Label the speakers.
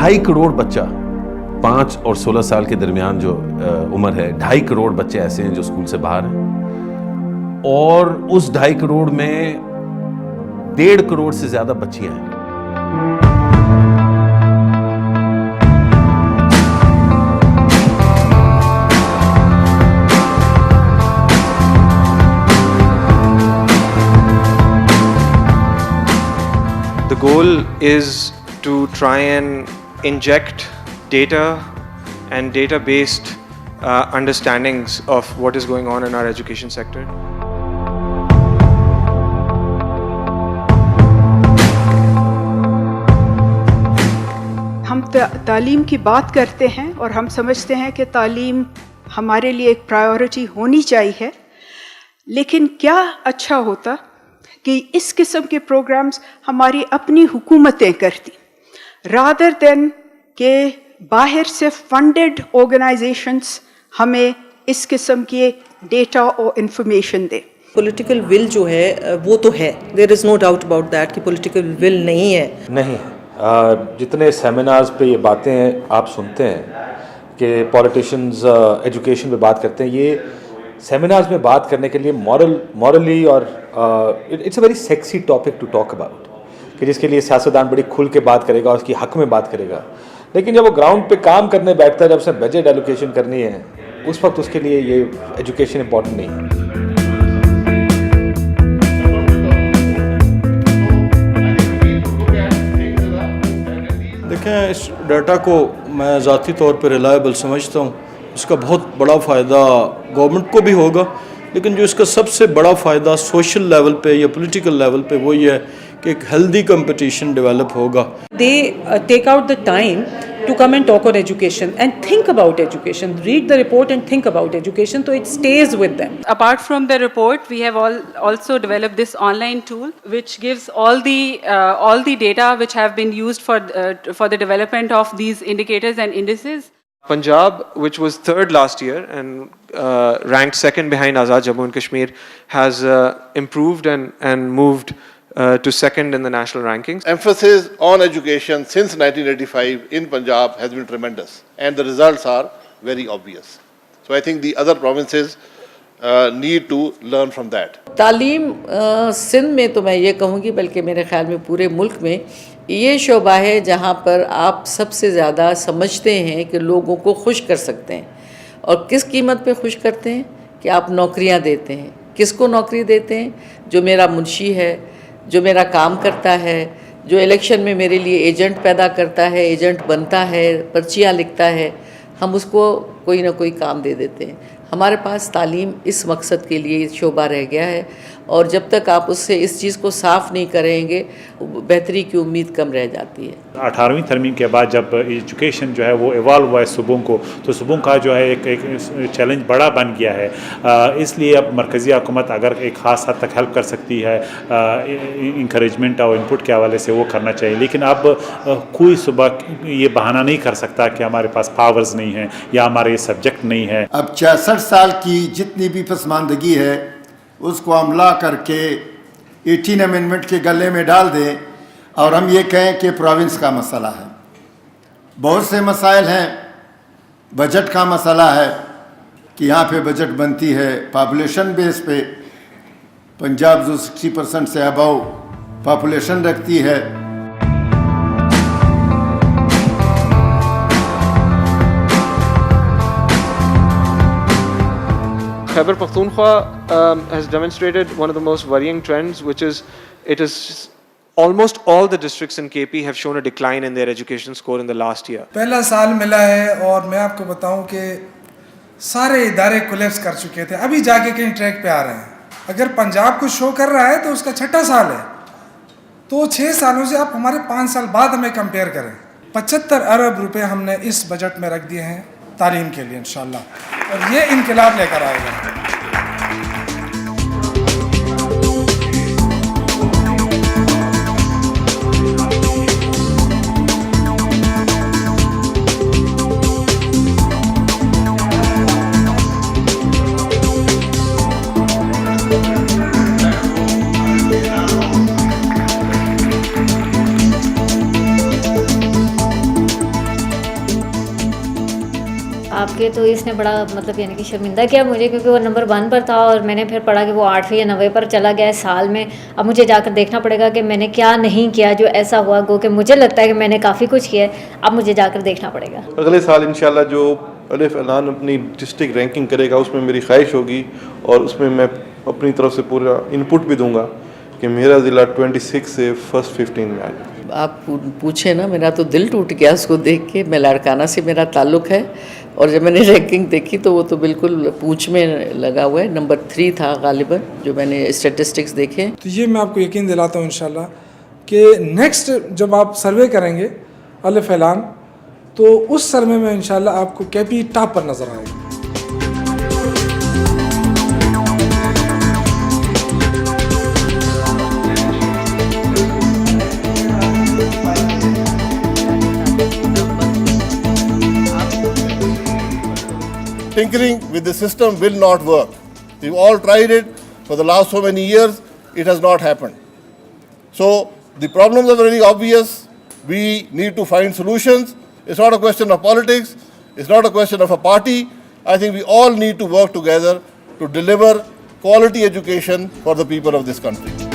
Speaker 1: 2.5 करोड़ बच्चा 5 और 16 साल के दरमियान जो उम्र है, 2.5 करोड़ बच्चे ऐसे हैं जो स्कूल से बाहर हैं, और उस 2.5 करोड़ में 1.5 करोड़ से ज्यादा बच्चियां हैं।
Speaker 2: The goal is to try and inject data and data-based understandings of what is going on in our education sector.
Speaker 3: हम तालीम की बात करते हैं और हम समझते हैं कि तालीम हमारे लिए एक प्रायोरिटी होनी चाहिए, लेकिन क्या अच्छा होता कि इस किस्म के प्रोग्राम्स हमारी अपनी हुकूमतें करती, रादर देन के बाहर से फंडेड ऑर्गेनाइजेशंस हमें इस किस्म के डेटा और इंफॉर्मेशन दे।
Speaker 4: पॉलिटिकल विल जो है वो तो है, there is no doubt about that कि पॉलिटिकल विल नहीं है।
Speaker 5: नहीं, जितने सेमिनार्स पे ये बातें आप सुनते हैं कि पॉलिटिशियंस एजुकेशन पे बात करते हैं, ये सेमिनार्स में बात करने के लिए मॉरली और it's a very sexy topic to talk about, कि जिसके लिए सियासतदान बड़ी खुल के बात करेगा और उसकी हक में बात करेगा, लेकिन जब वो ग्राउंड पे काम करने बैठता है, जब उसे बजट एलोकेशन करनी है, उस वक्त उसके लिए ये एजुकेशन इंपॉर्टेंट नहीं है।
Speaker 6: देखें, इस डाटा को मैं ज़ाती तौर पर रिलायबल समझता हूँ। इसका बहुत बड़ा फ़ायदा गवर्नमेंट को भी होगा, लेकिन जो इसका सबसे बड़ा फ़ायदा सोशल लेवल पे या पॉलिटिकल लेवल पे वो ये है कि एक हेल्दी कंपटीशन डेवलप होगा।
Speaker 4: They take out the time to come and talk on education and think about education, read the report and think about education, so it stays with them.
Speaker 7: Apart from the report, we have also developed this online tool which gives all the data which have been used for the development of these indicators and indices.
Speaker 2: Punjab, which was third last year and ranked second behind Azad Jammu and Kashmir, has improved and moved to second in the national rankings.
Speaker 8: Emphasis on education since 1985 in Punjab has been tremendous, and the results are very obvious. So I think the other provinces need to learn from that.
Speaker 4: तालीम सिंध में तो मैं ये कहूँगी, बल्कि मेरे ख्याल में पूरे मुल्क में ये शोबा है जहाँ पर आप सबसे ज़्यादा समझते हैं कि लोगों को खुश कर सकते हैं। और किस कीमत पे खुश करते हैं कि आप नौकरियाँ देते हैं। किसको नौकरी देते हैं? जो मेरा मुंशी है, जो मेरा काम करता है, जो इलेक्शन में मेरे लिए एजेंट पैदा करता है, एजेंट बनता है, पर्चियाँ लिखता है, हम उसको कोई ना कोई काम दे देते हैं। हमारे पास तालीम इस मकसद के लिए शोबा रह गया है, और जब तक आप उससे इस चीज़ को साफ़ नहीं करेंगे, बेहतरी की उम्मीद कम रह जाती है।
Speaker 9: 18वीं तरमीम के बाद जब एजुकेशन जो है वो इवॉल्व हुआ है सुबह को, तो सुबह का जो है एक चैलेंज बड़ा बन गया है। इसलिए अब मरकज़ी हुकूमत अगर एक ख़ास हद तक हेल्प कर सकती है इंकरेजमेंट और इनपुट के हवाले से, वो करना चाहिए। लेकिन अब कोई सुबह ये बहाना नहीं कर सकता कि हमारे पास पावर्स नहीं हैं या हमारे ये सब्जेक्ट नहीं है।
Speaker 10: अब 66 साल की जितनी भी पसमानदगी है उसको अमला करके 18 अमेंडमेंट के गले में डाल दें और हम ये कहें कि प्रोविंस का मसला है। बहुत से मसाइल हैं, बजट का मसला है कि यहाँ पे बजट बनती है पॉपुलेशन बेस पे। पंजाब जो 60% से अबव पॉपुलेशन रखती है,
Speaker 2: Khyber Pakhtunkhwa has demonstrated one of the most worrying trends, which is almost all the districts in KP have shown a decline in their education score in the last year.
Speaker 11: पहला साल मिला है और मैं आपको बताऊं कि सारे इदारे कोलैप्स कर चुके थे, अभी जाके कहीं ट्रैक पे आ रहे हैं। अगर पंजाब को शो कर रहा है तो उसका 6ठा साल है, तो 6 सालों से आप हमारे 5 साल बाद हमें कंपेयर करें। 75 अरब रुपए हमने इस बजट में रख दिए हैं तालीम के लिए इंशाल्लाह, और ये इनकलाब लेकर आएगा।
Speaker 12: के, तो इसने बड़ा मतलब यानी कि शर्मिंदा किया मुझे, क्योंकि वो नंबर 1 पर था और मैंने फिर पढ़ा कि वो 8वें या 9वें पर चला गया है साल में। अब मुझे जाकर देखना पड़ेगा कि मैंने क्या नहीं किया जो ऐसा हुआ, गो कि मुझे लगता है कि मैंने काफ़ी कुछ किया है, अब मुझे जाकर देखना पड़ेगा।
Speaker 13: अगले साल इंशाल्लाह जो अलिफ ऐलान अपनी डिस्ट्रिक्ट रैंकिंग करेगा उसमें मेरी ख्वाहिश होगी और उसमें मैं अपनी तरफ से पूरा इनपुट भी दूंगा कि मेरा ज़िला 26 से फर्स्ट 15 में आ जाए।
Speaker 4: आप पूछे ना, मेरा तो दिल टूट गया उसको देख के। मैं लाड़काना से मेरा ताल्लुक़ है और जब मैंने रैंकिंग देखी तो वो तो बिल्कुल पूंछ में लगा हुआ है। नंबर 3 था गालिबन जो मैंने स्टेटिस्टिक्स देखे।
Speaker 11: तो ये मैं आपको यकीन दिलाता हूँ इंशाल्लाह कि नेक्स्ट जब आप सर्वे करेंगे अलिफ ऐलान, तो उस सर्वे में इंशाल्लाह आपको केपी टॉप पर नज़र आएगा।
Speaker 8: Tinkering with the system will not work. We've all tried it for the last so many years, it has not happened. So the problems are very obvious. We need to find solutions. It's not a question of politics, it's not a question of a party. I think we all need to work together to deliver quality education for the people of this country.